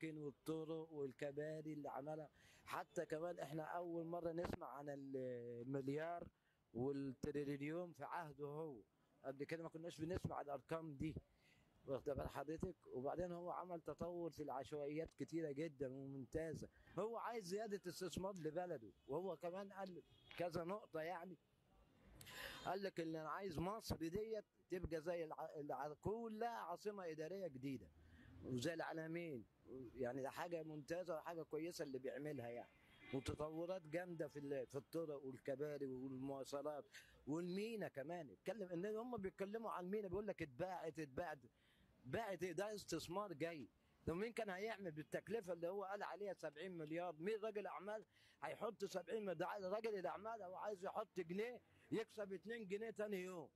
الاماكن والطرق والكباري اللي عملها. حتى كمان احنا اول مره نسمع عن المليار والتريليون في عهده هو. قبل كده ما كناش بنسمع الارقام دي، واخد بال حضرتك. وبعدين هو عمل تطور في العشوائيات كتيره جدا وممتازه. هو عايز زياده استثمار لبلده، وهو كمان قال كذا نقطه يعني. قال لك ان انا عايز مصر ديت تبقى زي كلها عاصمه اداريه جديده وزي العالمين. يعني ده حاجه ممتازه وحاجه كويسه اللي بيعملها يعني. وتطورات جامده في الطرق والكباري والمواصلات والمينا كمان. اتكلم ان هم بيتكلموا عن المينا، بيقول لك اتباعت إيه؟ ده استثمار جاي. ده مين كان هيعمل بالتكلفه اللي هو قال عليها 70 مليار؟ مين راجل اعمال هيحط 70 مليار؟ ده راجل الاعمال هو عايز يحط جنيه يكسب 2 جنيه تاني يوم.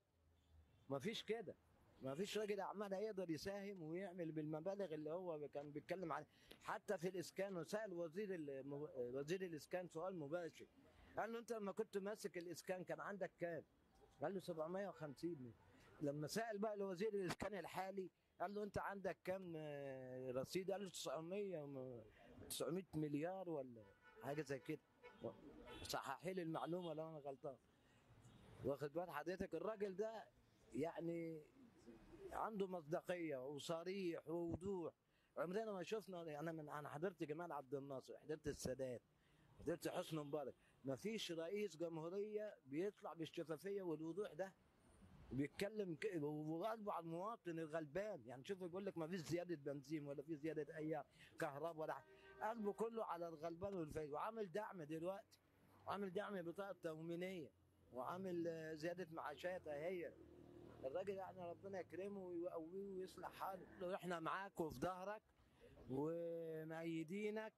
ما فيش كده. ما فيش راجل اعمال هيقدر يساهم ويعمل بالمبالغ اللي هو كان بيتكلم عليها. حتى في الاسكان، وسال وزير الاسكان سؤال مباشر. قال له انت لما كنت ماسك الاسكان كان عندك كام؟ قال له 750. لما سال بقى لوزير الاسكان الحالي قال له انت عندك كام رصيد؟ قال له 900 مليار ولا حاجه زي كده. صححي لي المعلومه لو انا غلطان. واخد بال حضرتك الراجل ده يعني عنده مصداقيه وصريح ووضوح. عمرنا ما شفنا. انا حضرت جمال عبد الناصر، حضرت السادات، حضرت حسني مبارك. ما فيش رئيس جمهوريه بيطلع بالشفافيه والوضوح ده، بيتكلم وقلبه على المواطن الغلبان. يعني شوف بيقول لك ما فيش زياده بنزين ولا في زياده اي كهرباء ولا حاجه. قلبه كله على الغلبان والفقير. وعامل دعم دلوقتي، عامل دعم بطاقه تموينيه، وعامل زياده معاشات اهي. الراجل يعني ربنا يكرمه ويقويه ويصلح حاله. احنا معاك وفي ظهرك ومأيدينك.